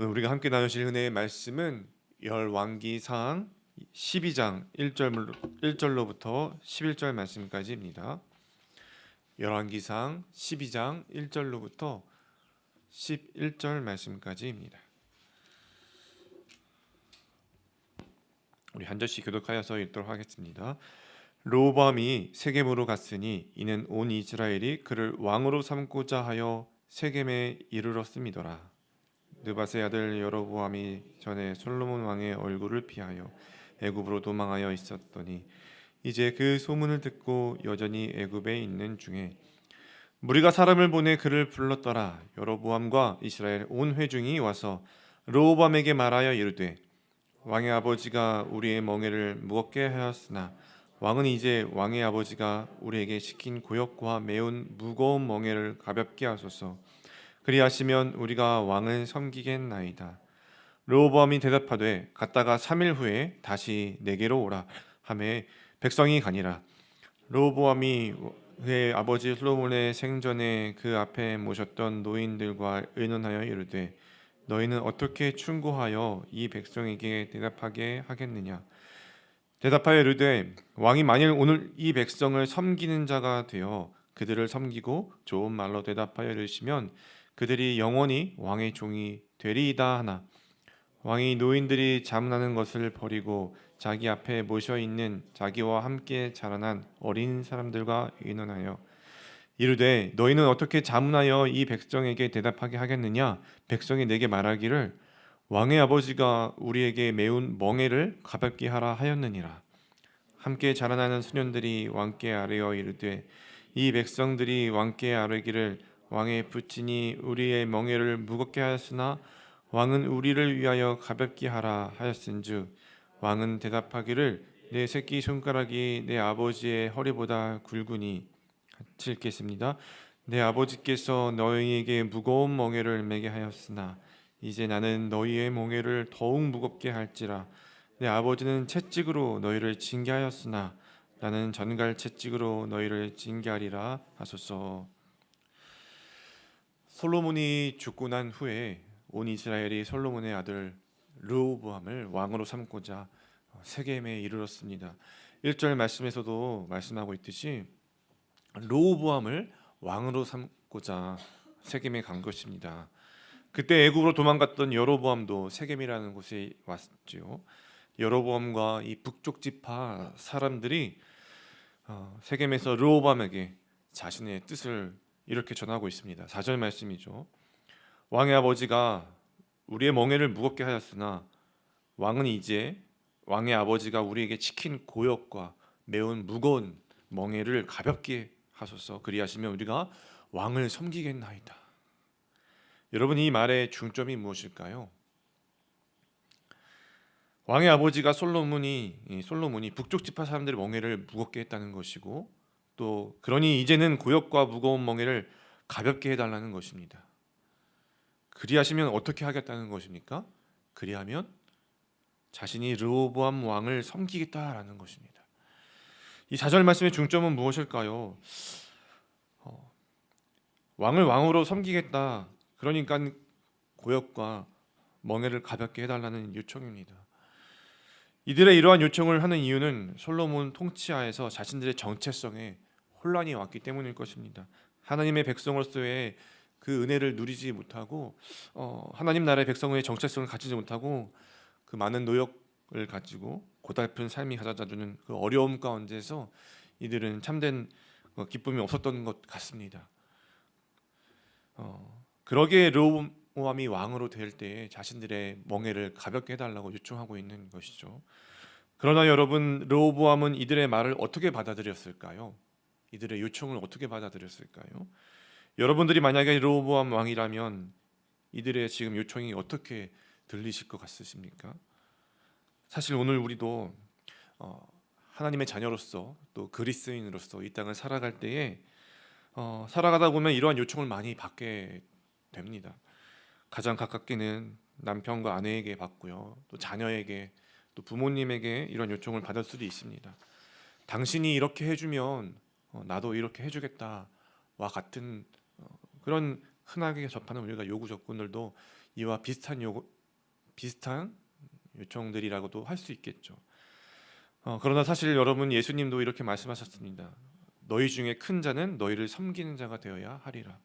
오늘 우리가 함께 나누실 은혜의 말씀은 열왕기상 12장 1절로부터 11절 말씀까지입니다. 열왕기상 12장 1절로부터 11절 말씀까지입니다. 우리 한 절씩 교독하여서 읽도록 하겠습니다. 르호보암이 세겜으로 갔으니 이는 온 이스라엘이 그를 왕으로 삼고자 하여 세겜에 이르렀음이더라. 느밧의 아들 여로보암이 전에 솔로몬 왕의 얼굴을 피하여 애굽으로 도망하여 있었더니 이제 그 소문을 듣고 여전히 애굽에 있는 중에 무리가 사람을 보내 그를 불렀더라. 여로보암과 이스라엘 온 회중이 와서 르호보암에게 말하여 이르되 왕의 아버지가 우리의 멍에를 무겁게 하였으나 왕은 이제 왕의 아버지가 우리에게 시킨 고역과 매운 무거운 멍에를 가볍게 하소서. 그리하시면 우리가 왕을 섬기겠나이다. 르호보암이 대답하되 갔다가 3일 후에 다시 내게로 오라 하매 백성이 가니라. 르호보암이 그의 아버지 솔로몬의 생전에 그 앞에 모셨던 노인들과 의논하여 이르되 너희는 어떻게 충고하여 이 백성에게 대답하게 하겠느냐. 대답하여 이르되 왕이 만일 오늘 이 백성을 섬기는 자가 되어 그들을 섬기고 좋은 말로 대답하여 이르시면 그들이 영원히 왕의 종이 되리이다 하나 왕이 노인들이 자문하는 것을 버리고 자기 앞에 모셔 있는 자기와 함께 자라난 어린 사람들과 의논하여 이르되 너희는 어떻게 자문하여 이 백성에게 대답하게 하겠느냐. 백성이 내게 말하기를 왕의 아버지가 우리에게 매운 멍에를 가볍게 하라 하였느니라. 함께 자라나는 소년들이 왕께 아뢰어 이르되 이 백성들이 왕께 아뢰기를 왕의 부친이 우리의 멍에를 무겁게 하였으나 왕은 우리를 위하여 가볍게 하라 하였은즉 왕은 대답하기를 내 새끼 손가락이 내 아버지의 허리보다 굵으니 같이 읽겠습니다. 내 아버지께서 너희에게 무거운 멍에를 매게 하였으나 이제 나는 너희의 멍에를 더욱 무겁게 할지라. 내 아버지는 채찍으로 너희를 징계하였으나 나는 전갈 채찍으로 너희를 징계하리라 하소서. 솔로몬이 죽고 난 후에 온 이스라엘이 솔로몬의 아들 르호보암을 왕으로 삼고자 세겜에 이르렀습니다. 1절 말씀에서도 말씀하고 있듯이 르호보암을 왕으로 삼고자 세겜에 간 것입니다. 그때 애굽으로 도망갔던 여로보암도 세겜이라는 곳에 왔지요. 여로보암과 이 북쪽 지파 사람들이 세겜에서 르호보암에게 자신의 뜻을 이렇게 전하고 있습니다. 4절 말씀이죠. 왕의 아버지가 우리의 멍에를 무겁게 하였으나 왕은 이제 왕의 아버지가 우리에게 시킨 고역과 매운 무거운 멍에를 가볍게 하소서. 그리하시면 우리가 왕을 섬기겠나이다. 여러분, 이 말의 중점이 무엇일까요? 왕의 아버지가 솔로몬이 북쪽 지파 사람들의 멍에를 무겁게 했다는 것이고 또 그러니 이제는 고역과 무거운 멍에를 가볍게 해달라는 것입니다. 그리하시면 어떻게 하겠다는 것입니까? 그리하면 자신이 르호보암 왕을 섬기겠다라는 것입니다. 이 4절 말씀의 중점은 무엇일까요? 왕을 왕으로 섬기겠다. 그러니까 고역과 멍에를 가볍게 해달라는 요청입니다. 이들의 이러한 요청을 하는 이유는 솔로몬 통치하에서 자신들의 정체성에 혼란이 왔기 때문일 것입니다. 하나님의 백성으로서의 그 은혜를 누리지 못하고 하나님 나라의 백성의 정체성을 갖추지 못하고 그 많은 노역을 가지고 고달픈 삶이 가져다주는 그 어려움 가운데서 이들은 참된 기쁨이 없었던 것 같습니다. 그러기에 르호보암이 왕으로 될 때에 자신들의 멍에를 가볍게 해달라고 요청하고 있는 것이죠. 그러나 여러분, 르호보암은 이들의 말을 어떻게 받아들였을까요? 이들의 요청을 어떻게 받아들였을까요? 여러분들이 만약에 르호보암 왕이라면 이들의 지금 요청이 어떻게 들리실 것 같으십니까? 사실 오늘 우리도 하나님의 자녀로서 또 그리스도인으로서 이 땅을 살아갈 때에 살아가다 보면 이러한 요청을 많이 받게 됩니다. 가장 가깝게는 남편과 아내에게 받고요, 또 자녀에게, 또 부모님에게 이런 요청을 받을 수도 있습니다. 당신이 이렇게 해주면 나도 이렇게 해주겠다와 같은 그런 흔하게 접하는 우리가 요구 조건들도 이와 비슷한 요청들이라고도 할 수 있겠죠. 그러나 사실 여러분, 예수님도 이렇게 말씀하셨습니다. 너희 중에 큰 자는 너희를 섬기는 자가 되어야 하리라.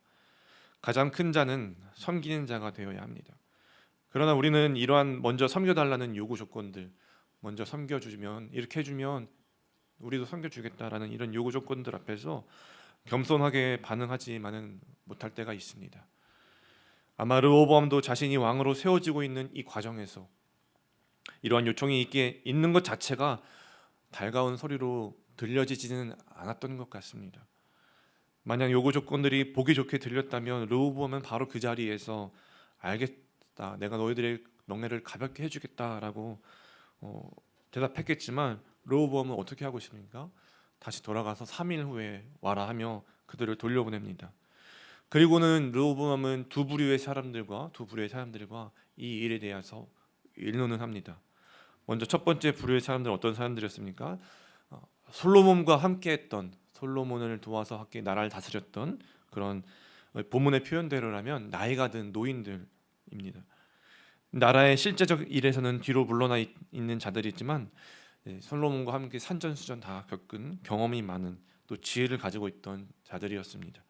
가장 큰 자는 섬기는 자가 되어야 합니다. 그러나 우리는 이러한 먼저 섬겨달라는 요구 조건들, 먼저 섬겨주면, 이렇게 해주면 우리도 섬겨주겠다라는 이런 요구 조건들 앞에서 겸손하게 반응하지만은 못할 때가 있습니다. 아마 르호보암도 자신이 왕으로 세워지고 있는 이 과정에서 이러한 요청이 있는 것 자체가 달가운 소리로 들려지지는 않았던 것 같습니다. 만약 요구 조건들이 보기 좋게 들렸다면 르호보암은 바로 그 자리에서 알겠다, 내가 너희들의 멍에를 가볍게 해주겠다라고 대답했겠지만 르호보암은 어떻게 하고 있습니까? 다시 돌아가서 3일 후에 와라 하며 그들을 돌려보냅니다. 그리고는 르호보암은 두 부류의 사람들과 이 일에 대해서 의논을 합니다. 먼저 첫 번째 부류의 사람들은 어떤 사람들이었습니까? 솔로몬과 함께했던, 솔로몬을 도와서 함께 나라를 다스렸던 그런 본문의 표현대로라면 나이가 든 노인들입니다. 나라의 실제적 일에서는 뒤로 물러나 있는 자들이지만 솔로몬과 함께 산전수전 다 겪은 경험이 많은, 또 지혜를 가지고 있던 자들이었습니다.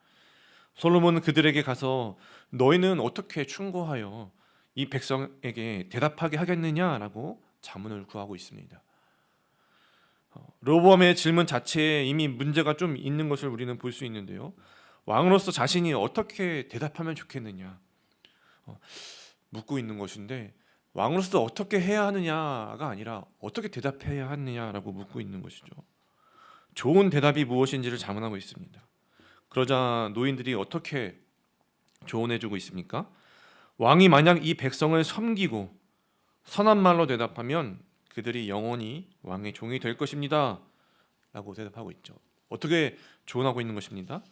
솔로몬은 그들에게 가서 너희는 어떻게 충고하여 이 백성에게 대답하게 하겠느냐라고 자문을 구하고 있습니다. 르호보암의 질문 자체에 이미 문제가 좀 있는 것을 우리는 볼 수 있는데요. 왕으로서 자신이 어떻게 대답하면 좋겠느냐 묻고 있는 것인데, 왕으로서 어떻게 해야 하느냐가 아니라 어떻게 대답해야 하느냐라고 묻고 있는 것이죠. 좋은 대답이 무엇인지를 자문하고 있습니다. 그러자 노인들이 어떻게 조언해주고 있습니까? 왕이 만약 이 백성을 섬기고 선한 말로 대답하면 그들이 영원히 왕의 종이 될 것입니다 라고 대답하고 있죠. 어떻게 조언하고 있는 것입니다.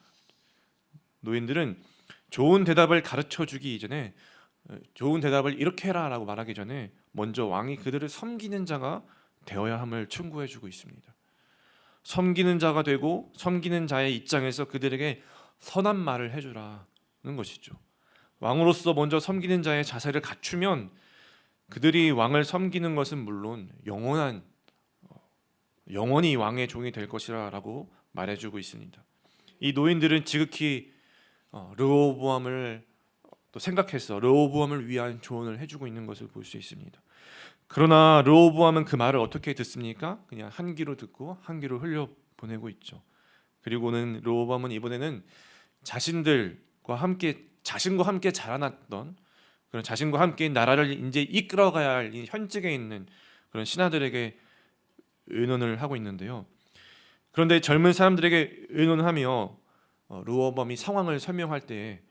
노인들은 좋은 대답을 가르쳐주기 이전에, 좋은 대답을 이렇게 해라 라고 말하기 전에 먼저 왕이 그들을 섬기는 자가 되어야 함을 충고해주고 있습니다. 섬기는 자가 되고 섬기는 자의 입장에서 그들에게 선한 말을 해주라는 것이죠. 왕으로서 먼저 섬기는 자의 자세를 갖추면 그들이 왕을 섬기는 것은 물론 영원히 왕의 종이 될 것이라고 말해주고 있습니다. 이 노인들은 지극히 르호보암을 또 생각해서 르호보암을 위한 조언을 해주고 있는 것을 볼 수 있습니다. 그러나 르호보암은 그 말을 어떻게 듣습니까? 그냥 한 귀로 듣고 한 귀로 흘려 보내고 있죠. 그리고는 르호보암은 이번에는 자신과 함께 자라났던, 그런 자신과 함께 나라를 이제 이끌어가야 할 현직에 있는 그런 신하들에게 의논을 하고 있는데요. 그런데 젊은 사람들에게 의논하며 르호보암이 상황을 설명할 때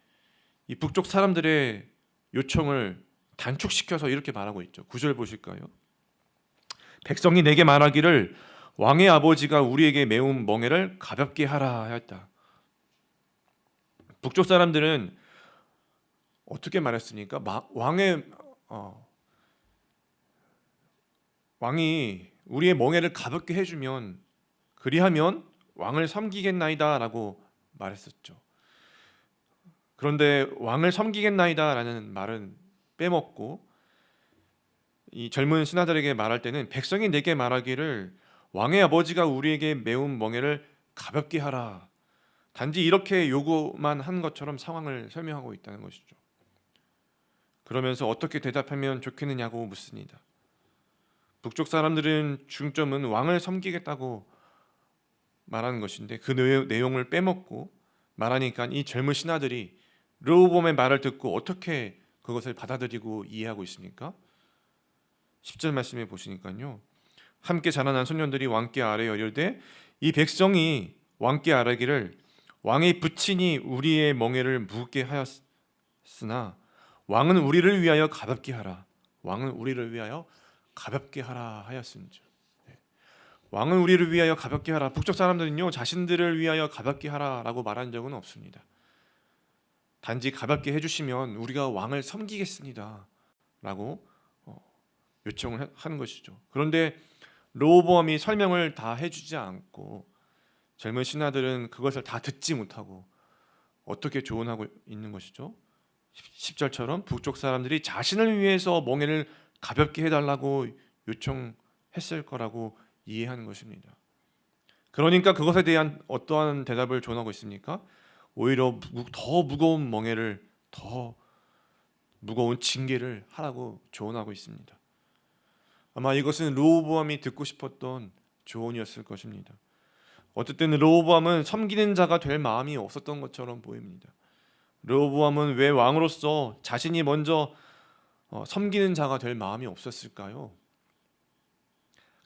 이 북쪽 사람들의 요청을 단축시켜서 이렇게 말하고 있죠. 9절 보실까요? 백성이 내게 말하기를 왕의 아버지가 우리에게 메운 멍에를 가볍게 하라 하였다. 북쪽 사람들은 어떻게 말했습니까? 왕이 우리의 멍에를 가볍게 해주면, 그리하면 왕을 섬기겠나이다라고 말했었죠. 그런데 왕을 섬기겠나이다라는 말은 빼먹고 이 젊은 신하들에게 말할 때는 백성이 내게 말하기를 왕의 아버지가 우리에게 메운 멍에를 가볍게 하라, 단지 이렇게 요구만 한 것처럼 상황을 설명하고 있다는 것이죠. 그러면서 어떻게 대답하면 좋겠느냐고 묻습니다. 북쪽 사람들은 중점은 왕을 섬기겠다고 말하는 것인데 그 내용을 빼먹고 말하니까 이 젊은 신하들이 르호보암의 말을 듣고 어떻게 그것을 받아들이고 이해하고 있습니까? 10절 말씀에 보시니까요. 함께 자라난 소년들이 왕께 아뢰어 이르되 이 백성이 왕께 아뢰기를 왕의 부친이 우리의 멍에를 무겁게 하였으나 왕은 우리를 위하여 가볍게 하라. 왕은 우리를 위하여 가볍게 하라 하였습니다. 왕은 우리를 위하여 가볍게 하라. 북쪽 사람들은요, 자신들을 위하여 가볍게 하라라고 말한 적은 없습니다. 단지 가볍게 해주시면 우리가 왕을 섬기겠습니다 라고 요청을 하는 것이죠. 그런데 르호보암이 설명을 다 해주지 않고 젊은 신하들은 그것을 다 듣지 못하고 어떻게 조언하고 있는 것이죠? 10절처럼 북쪽 사람들이 자신을 위해서 멍에를 가볍게 해달라고 요청했을 거라고 이해하는 것입니다. 그러니까 그것에 대한 어떠한 대답을 조언하고 있습니까? 오히려 더 무거운 멍에를, 더 무거운 징계를 하라고 조언하고 있습니다. 아마 이것은 르호보암이 듣고 싶었던 조언이었을 것입니다. 어쨌든 르호보암은 섬기는 자가 될 마음이 없었던 것처럼 보입니다. 르호보암은 왜 왕으로서 자신이 먼저 섬기는 자가 될 마음이 없었을까요?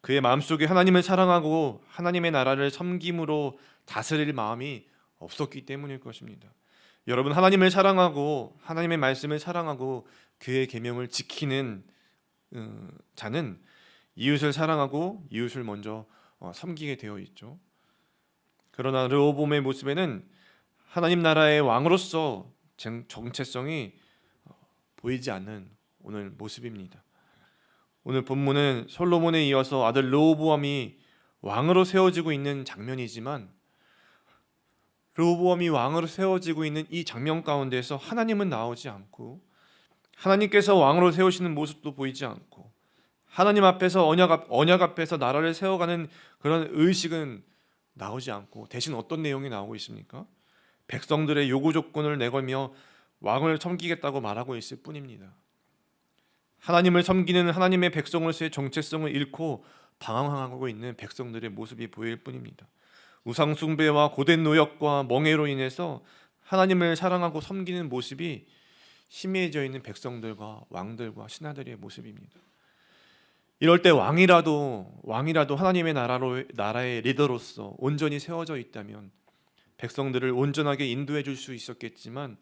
그의 마음속에 하나님을 사랑하고 하나님의 나라를 섬김으로 다스릴 마음이 없었기 때문일 것입니다. 여러분, 하나님을 사랑하고 하나님의 말씀을 사랑하고 그의 계명을 지키는 자는 이웃을 사랑하고 이웃을 먼저 섬기게 되어 있죠. 그러나 르호보암의 모습에는 하나님 나라의 왕으로서 정체성이 보이지 않는 오늘 모습입니다. 오늘 본문은 솔로몬에 이어서 아들 르호보암이 왕으로 세워지고 있는 장면이지만, 르호보암이 왕으로 세워지고 있는 이 장면 가운데서 하나님은 나오지 않고, 하나님께서 왕으로 세우시는 모습도 보이지 않고, 하나님 앞에서 언약 앞에서 나라를 세워가는 그런 의식은 나오지 않고, 대신 어떤 내용이 나오고 있습니까? 백성들의 요구 조건을 내걸며 왕을 섬기겠다고 말하고 있을 뿐입니다. 하나님을 섬기는 하나님의 백성으로서의 정체성을 잃고 방황하고 있는 백성들의 모습이 보일 뿐입니다. 우상 숭배와 고된 노역과 멍해로 인해서 하나님을 사랑하고 섬기는 모습이 희미해져 있는 백성들과 왕들과 신하들의 모습입니다. 이럴 때 왕이라도 하나님의 나라의 리더로서 온전히 세워져 있다면 백성들을 온전하게 인도해 줄 수 있었겠지만,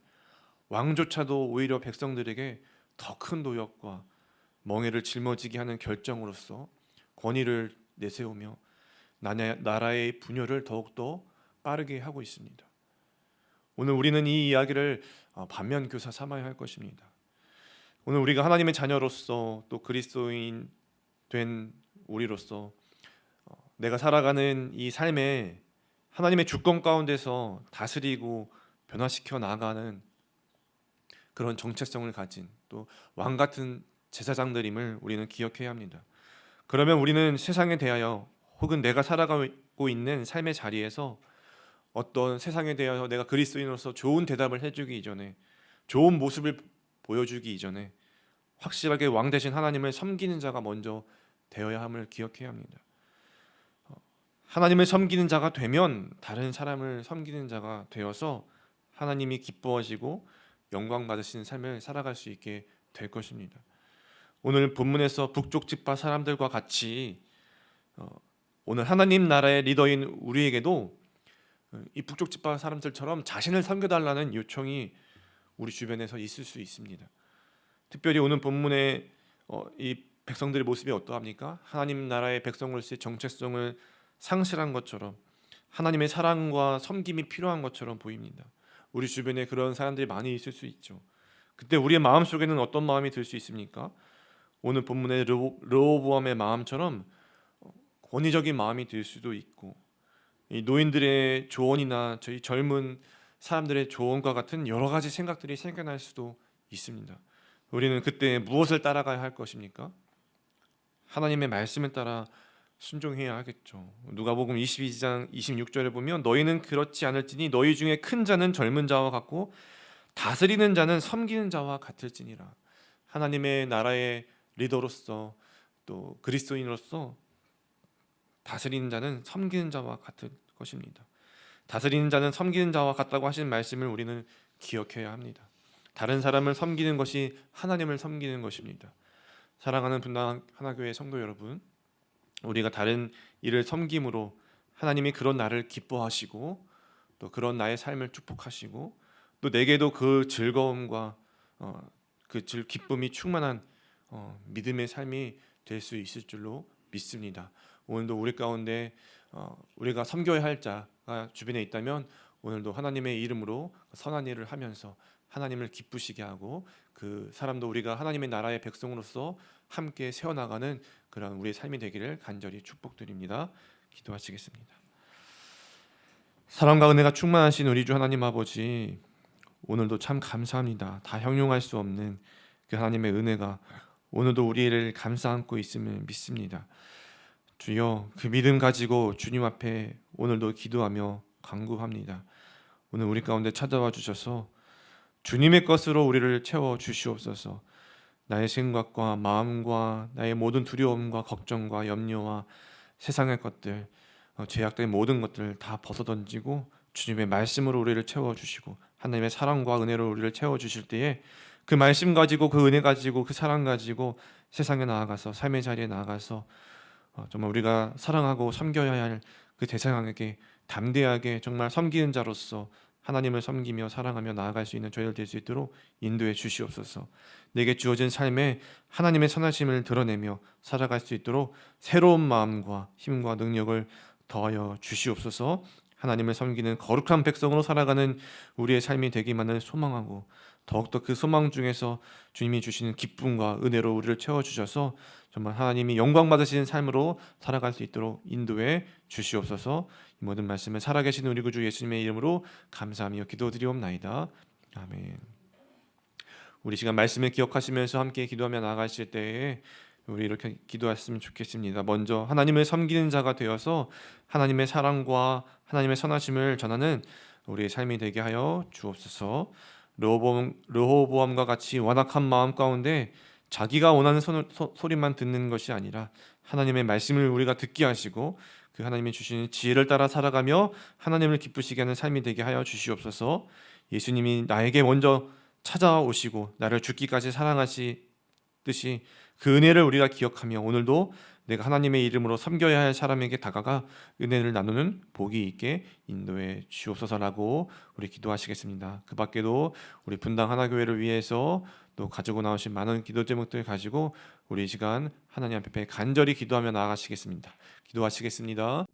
왕조차도 오히려 백성들에게 더 큰 노역과 멍에를 짊어지게 하는 결정으로서 권위를 내세우며 나라의 분열을 더욱더 빠르게 하고 있습니다. 오늘 우리는 이 이야기를 반면교사 삼아야 할 것입니다. 오늘 우리가 하나님의 자녀로서 또 그리스도인 된 우리로서 내가 살아가는 이 삶에 하나님의 주권 가운데서 다스리고 변화시켜 나가는 그런 정체성을 가진 또 왕 같은 제사장들임을 우리는 기억해야 합니다. 그러면 우리는 세상에 대하여 혹은 내가 살아가고 있는 삶의 자리에서 어떤 세상에 대하여 내가 그리스도인으로서 좋은 대답을 해주기 이전에, 좋은 모습을 보여주기 이전에 확실하게 왕 대신 하나님을 섬기는 자가 먼저 되어야 함을 기억해야 합니다. 하나님을 섬기는 자가 되면 다른 사람을 섬기는 자가 되어서 하나님이 기뻐하시고 영광 받으시는 삶을 살아갈 수 있게 될 것입니다. 오늘 본문에서 북쪽 지파 사람들과 같이 오늘 하나님 나라의 리더인 우리에게도 이 북쪽 지파 사람들처럼 자신을 섬겨달라는 요청이 우리 주변에서 있을 수 있습니다. 특별히 오늘 본문의 이 백성들의 모습이 어떠합니까? 하나님 나라의 백성으로서의 정체성을 상실한 것처럼, 하나님의 사랑과 섬김이 필요한 것처럼 보입니다. 우리 주변에 그런 사람들이 많이 있을 수 있죠. 그때 우리의 마음속에는 어떤 마음이 들 수 있습니까? 오늘 본문의 르호보암의 마음처럼 권위적인 마음이 들 수도 있고, 이 노인들의 조언이나 저희 젊은 사람들의 조언과 같은 여러 가지 생각들이 생겨날 수도 있습니다. 우리는 그때 무엇을 따라가야 할 것입니까? 하나님의 말씀을 따라 순종해야 하겠죠. 누가복음 22장 26절에 보면 너희는 그렇지 않을지니 너희 중에 큰 자는 젊은 자와 같고 다스리는 자는 섬기는 자와 같을지니라. 하나님의 나라의 리더로서 또 그리스도인으로서 다스리는 자는 섬기는 자와 같을 것입니다. 다스리는 자는 섬기는 자와 같다고 하신 말씀을 우리는 기억해야 합니다. 다른 사람을 섬기는 것이 하나님을 섬기는 것입니다. 사랑하는 분당 하나교회 성도 여러분, 우리가 다른 이를 섬김으로 하나님이 그런 나를 기뻐하시고 또 그런 나의 삶을 축복하시고 또 내게도 그 즐거움과 기쁨이 충만한 믿음의 삶이 될 수 있을 줄로 믿습니다. 오늘도 우리 가운데 우리가 섬겨야 할 자가 주변에 있다면 오늘도 하나님의 이름으로 선한 일을 하면서 하나님을 기쁘시게 하고 그 사람도 우리가 하나님의 나라의 백성으로서 함께 세워나가는 그런 우리의 삶이 되기를 간절히 축복드립니다. 기도하시겠습니다. 사랑과 은혜가 충만하신 우리 주 하나님 아버지, 오늘도 참 감사합니다. 다 형용할 수 없는 그 하나님의 은혜가 오늘도 우리를 감싸 안고 있음을 믿습니다. 주여, 그 믿음 가지고 주님 앞에 오늘도 기도하며 간구합니다. 오늘 우리 가운데 찾아와 주셔서 주님의 것으로 우리를 채워 주시옵소서. 나의 생각과 마음과 나의 모든 두려움과 걱정과 염려와 세상의 것들, 죄악된 모든 것들을 다 벗어던지고 주님의 말씀으로 우리를 채워주시고 하나님의 사랑과 은혜로 우리를 채워주실 때에 그 말씀 가지고 그 은혜 가지고 그 사랑 가지고 세상에 나아가서 삶의 자리에 나아가서 정말 우리가 사랑하고 섬겨야 할 그 대상에게 담대하게 정말 섬기는 자로서 하나님을 섬기며 사랑하며 나아갈 수 있는 저희들 될 수 있도록 인도해 주시옵소서. 내게 주어진 삶에 하나님의 선하심을 드러내며 살아갈 수 있도록 새로운 마음과 힘과 능력을 더하여 주시옵소서. 하나님을 섬기는 거룩한 백성으로 살아가는 우리의 삶이 되기만을 소망하고 더욱더 그 소망 중에서 주님이 주시는 기쁨과 은혜로 우리를 채워주셔서 정말 하나님이 영광 받으시는 삶으로 살아갈 수 있도록 인도해 주시옵소서. 이 모든 말씀을 살아계신 우리 구주 예수님의 이름으로 감사하며 기도드리옵나이다. 아멘. 우리 시간 말씀을 기억하시면서 함께 기도하며 나아가실 때에 우리 이렇게 기도했으면 좋겠습니다. 먼저 하나님을 섬기는 자가 되어서 하나님의 사랑과 하나님의 선하심을 전하는 우리의 삶이 되게 하여 주옵소서. 르호보암과 같이 완악한 마음 가운데 자기가 원하는 소리만 듣는 것이 아니라 하나님의 말씀을 우리가 듣게 하시고 그 하나님이 주시는 지혜를 따라 살아가며 하나님을 기쁘시게 하는 삶이 되게 하여 주시옵소서. 예수님이 나에게 먼저 찾아오시고 나를 죽기까지 사랑하시듯이 그 은혜를 우리가 기억하며 오늘도 내가 하나님의 이름으로 섬겨야 할 사람에게 다가가 은혜를 나누는 복이 있게 인도해 주옵소서라고 우리 기도하시겠습니다. 그 밖에도 우리 분당 하나교회를 위해서 또 가지고 나오신 많은 기도 제목들 가지고 우리 이 시간 하나님 앞에 간절히 기도하며 나아가시겠습니다. 기도하시겠습니다.